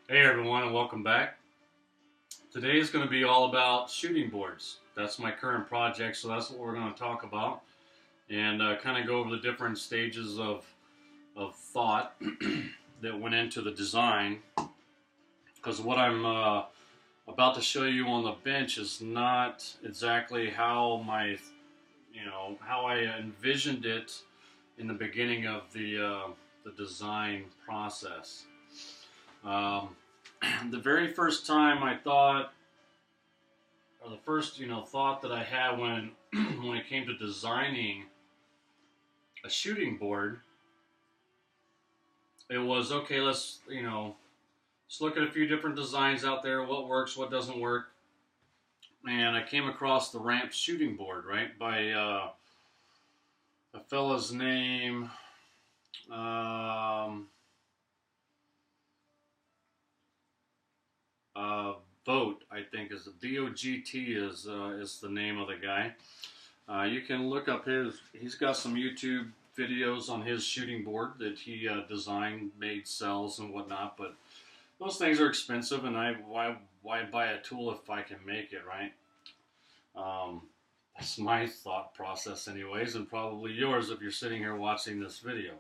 Hey everyone, and welcome back. Today is going to be all about shooting boards. That's my current project, so that's what we're going to talk about and kind of go over the different stages of thought that went into the design. Because what I'm about to show you on the bench is not exactly how how I envisioned it in the beginning of the design process. Um, the very first time I thought, or the first thought that I had when when it came to designing a shooting board, it was okay. Let's look at a few different designs out there. What works, what doesn't work, and I came across the ramp shooting board, right, by a fella's name. Um, Vogt, I think, is the VOGT is the name of the guy. You can look up his. He's got some YouTube videos on his shooting board that he designed, made, sells, and whatnot. But those things are expensive, and why buy a tool if I can make it, right? That's my thought process, anyways, and probably yours if you're sitting here watching this video.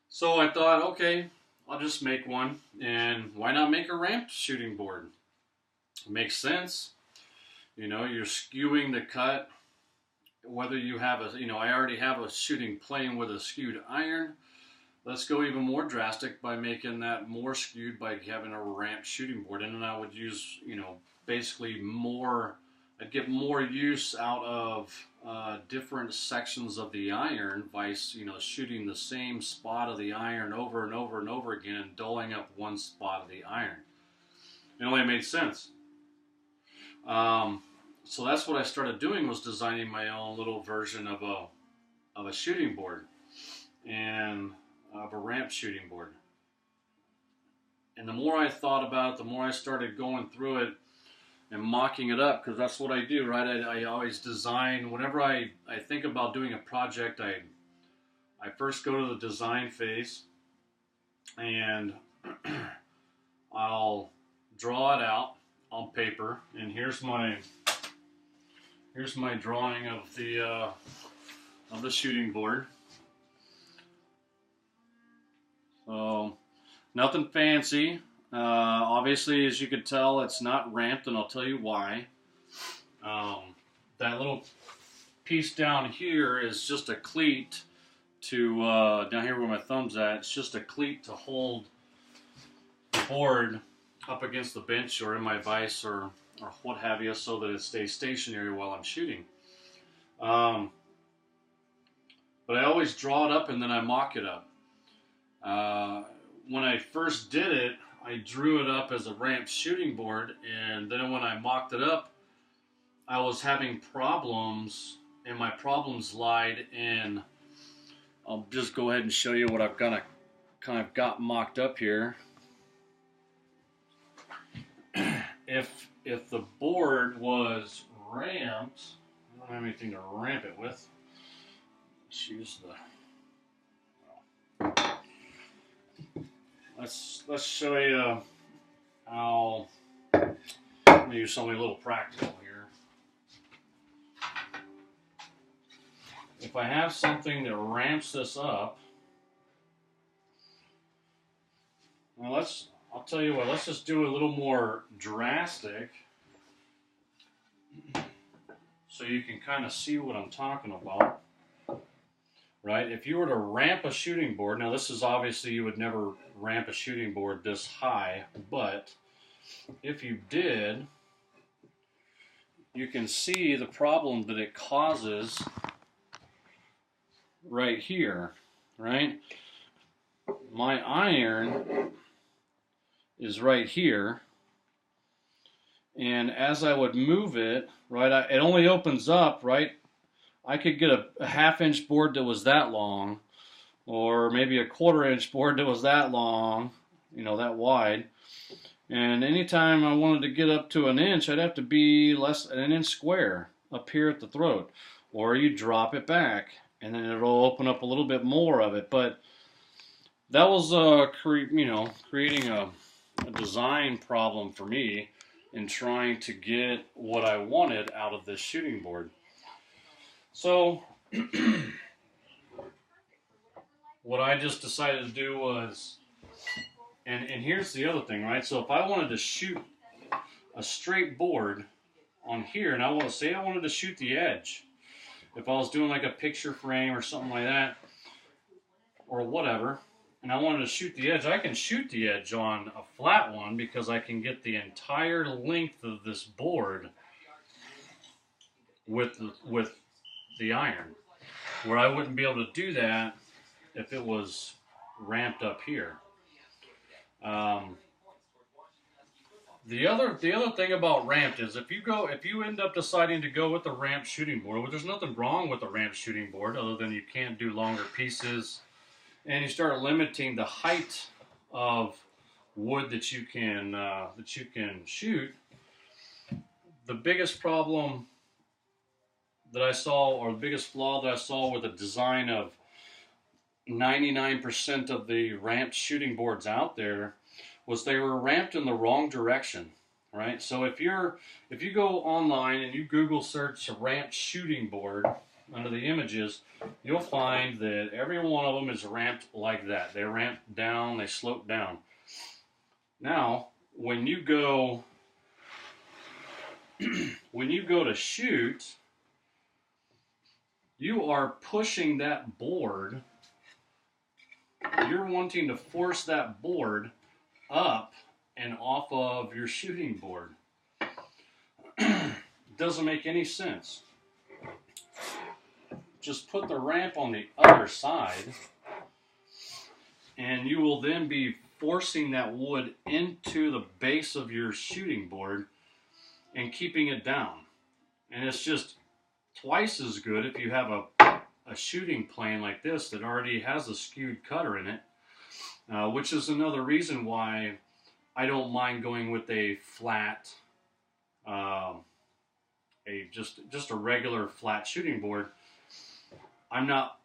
So I thought, okay, I'll just make one, and why not make a ramped shooting board? It makes sense. You're skewing the cut. Whether you have I already have a shooting plane with a skewed iron. Let's go even more drastic by making that more skewed by having a ramped shooting board. And then I would use, basically more, I'd get more use out of different sections of the iron by, shooting the same spot of the iron over and over and over again and dulling up one spot of the iron. It only made sense. So that's what I started doing, was designing my own little version of a shooting board and of a ramp shooting board. And the more I thought about it, the more I started going through it and mocking it up, because that's what I do, right? I always design, whenever I think about doing a project, I first go to the design phase and I'll draw it out on paper. And here's my drawing of the shooting board. So nothing fancy. Obviously, as you can tell, it's not ramped, and I'll tell you why. That little piece down here is just a cleat to, down here where my thumb's at, it's just a cleat to hold the board up against the bench or in my vise or what have you, so that it stays stationary while I'm shooting. But I always draw it up and then I mock it up. When I first did it, I drew it up as a ramp shooting board, and then when I mocked it up, I was having problems, and my problems lied in, I'll just go ahead and show you what I've kind of got mocked up here. If the board was ramped, I don't have anything to ramp it with. Let's use let's show you how. Let me use something a little practical here. If I have something that ramps this up, well, I'll tell you what, let's just do a little more drastic so you can kind of see what I'm talking about. Right? If you were to ramp a shooting board, now this is obviously, you would never ramp a shooting board this high, but if you did, you can see the problem that it causes right here, right? My iron is right here, and as I would move it, right, it only opens up, right? I could get a half-inch board that was that long, or maybe a quarter-inch board that was that long, that wide. And anytime I wanted to get up to an inch, I'd have to be less than an inch square up here at the throat. Or you drop it back, and then it'll open up a little bit more of it. But that was creating a design problem for me in trying to get what I wanted out of this shooting board. So what I just decided to do was, and here's the other thing, right? So if I wanted to shoot a straight board on here, and I want to say I wanted to shoot the edge, if I was doing like a picture frame or something like that, or whatever, and I wanted to shoot the edge, I can shoot the edge on a flat one because I can get the entire length of this board with the iron, where I wouldn't be able to do that if it was ramped up here. The other thing about ramped is if you end up deciding to go with the ramped shooting board, well, there's nothing wrong with the ramped shooting board other than you can't do longer pieces, and you start limiting the height of wood that you can shoot. The biggest problem that I saw, or the biggest flaw that I saw with the design of 99% of the ramped shooting boards out there, was they were ramped in the wrong direction, right? So if you go online and you Google search a ramped shooting board under the images, you'll find that every one of them is ramped like that. They ramp down, they slope down. Now, when you go to shoot, you are pushing that board. You're wanting to force that board up and off of your shooting board. Doesn't make any sense. Just put the ramp on the other side, and you will then be forcing that wood into the base of your shooting board and keeping it down. And it's just twice as good if you have a shooting plane like this that already has a skewed cutter in it, which is another reason why I don't mind going with a flat, just a regular flat shooting board. I'm not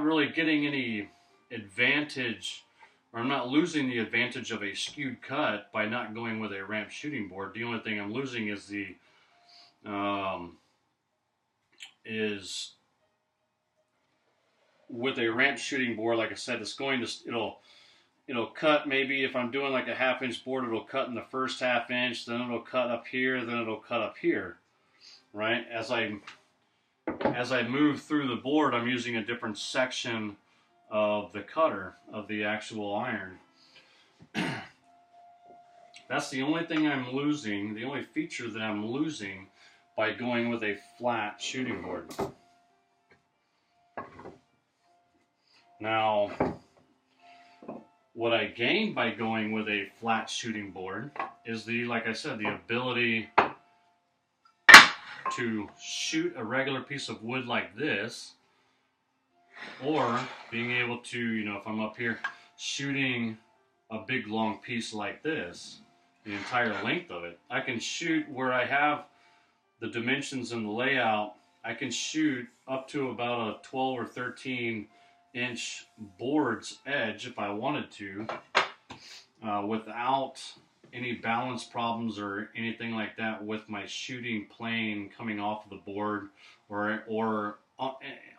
really getting any advantage, or I'm not losing the advantage of a skewed cut by not going with a ramp shooting board. The only thing I'm losing is with a ramp shooting board, like I said, it'll cut. Maybe if I'm doing like a 1/2 inch board, it'll cut in the first 1/2 inch, then it'll cut up here, then it'll cut up here, right? As I move through the board, I'm using a different section of the cutter of the actual iron. That's the only thing I'm losing, the only feature that I'm losing by going with a flat shooting board. Now, what I gain by going with a flat shooting board is like I said, the ability to shoot a regular piece of wood like this, or being able to, if I'm up here shooting a big long piece like this, the entire length of it, I can shoot where I have the dimensions and the layout. I can shoot up to about a 12 or 13 inch board's edge if I wanted to, without any balance problems or anything like that with my shooting plane coming off of the board, or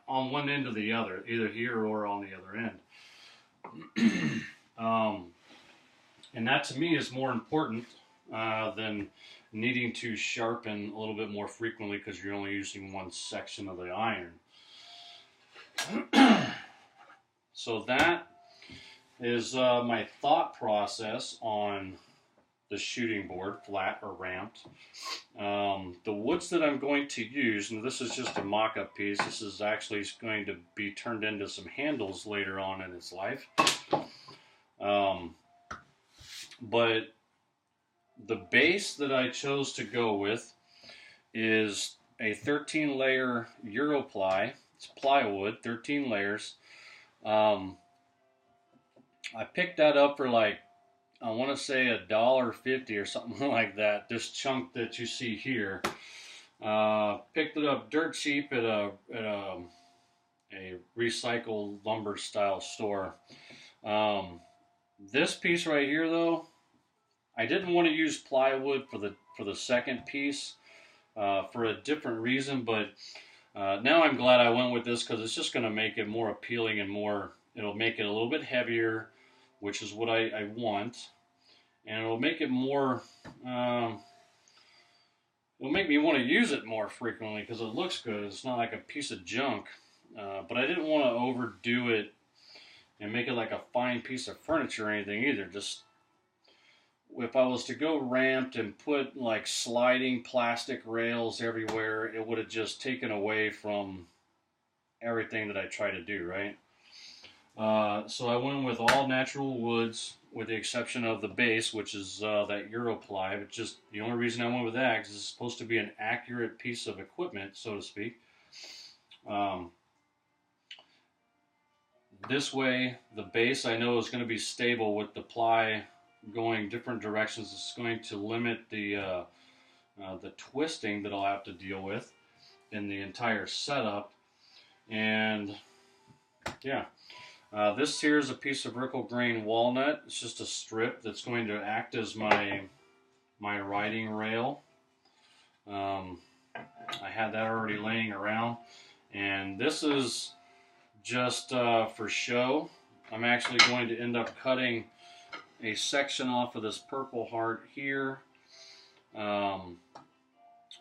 on one end or the other, either here or on the other end. And that to me is more important than needing to sharpen a little bit more frequently because you're only using one section of the iron. So that is my thought process on the shooting board, flat or ramped. The woods that I'm going to use, and this is just a mock-up piece, this is actually going to be turned into some handles later on in its life. But the base that I chose to go with is a 13-layer Europly. It's plywood, 13 layers. I picked that up for like, I want to say $1.50 or something like that. This chunk that you see here, picked it up dirt cheap at a recycled lumber style store. This piece right here, though, I didn't want to use plywood for the second piece for a different reason, but now I'm glad I went with this because it's just going to make it more appealing and more. It'll make it a little bit heavier, which is what I want, and it'll make it more. It'll make me want to use it more frequently because it looks good. It's not like a piece of junk, but I didn't want to overdo it and make it like a fine piece of furniture or anything either. Just if I was to go ramped and put like sliding plastic rails everywhere, it would have just taken away from everything that I try to do, right? So I went with all natural woods with the exception of the base, which is that Europly. But just the only reason I went with that is it's supposed to be an accurate piece of equipment, so to speak. This way, the base I know is going to be stable with the ply going different directions. It's going to limit the twisting that I'll have to deal with in the entire setup. And yeah, this here is a piece of Rickel grain walnut. It's just a strip that's going to act as my riding rail. I had that already laying around, and this is just for show. I'm actually going to end up cutting a section off of this Purple Heart here, and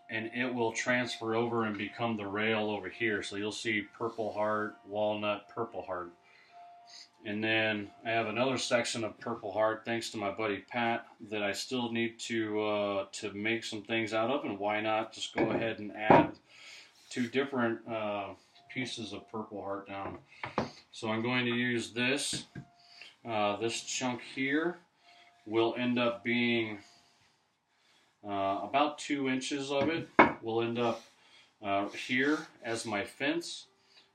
it will transfer over and become the rail over here. So you'll see Purple Heart, Walnut, Purple Heart. And then I have another section of Purple Heart, thanks to my buddy Pat, that I still need to make some things out of. And why not just go ahead and add two different pieces of Purple Heart down. So I'm going to use this. This chunk here will end up being about 2 inches of it. Will end up here as my fence.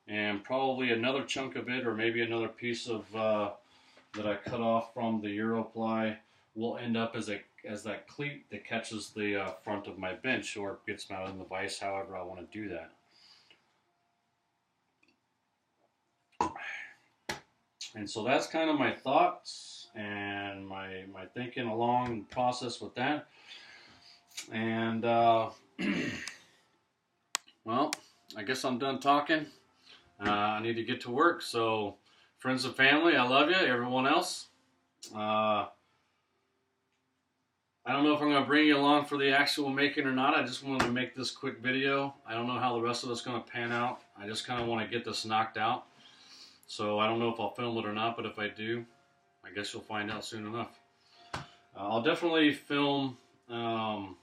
And probably another chunk of it, or maybe another piece of that I cut off from the Europly, will end up as that cleat that catches the front of my bench, or gets mounted in the vise, however I want to do that. And so that's kind of my thoughts and my thinking along the process with that. And well, I guess I'm done talking. I need to get to work. So, friends and family, I love you. Everyone else, I don't know if I'm going to bring you along for the actual making or not. I just wanted to make this quick video. I don't know how the rest of it's going to pan out. I just kind of want to get this knocked out. So I don't know if I'll film it or not, but if I do, I guess you'll find out soon enough. I'll definitely film the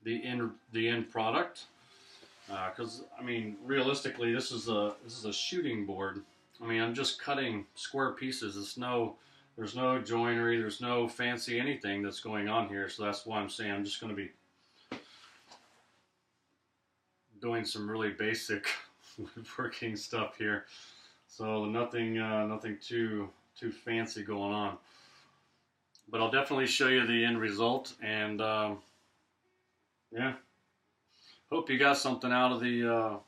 end product. Because I mean, realistically, this is a shooting board. I mean, I'm just cutting square pieces. There's no joinery. There's no fancy anything that's going on here. So that's why I'm saying I'm just going to be doing some really basic woodworking stuff here. So nothing too fancy going on. But I'll definitely show you the end result. And yeah. Hope you got something out of the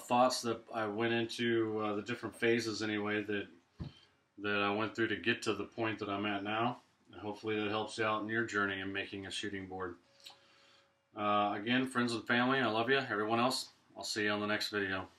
thoughts that I went into, the different phases anyway that I went through to get to the point that I'm at now. And hopefully that helps you out in your journey in making a shooting board. Again, friends and family, I love you. Everyone else, I'll see you on the next video.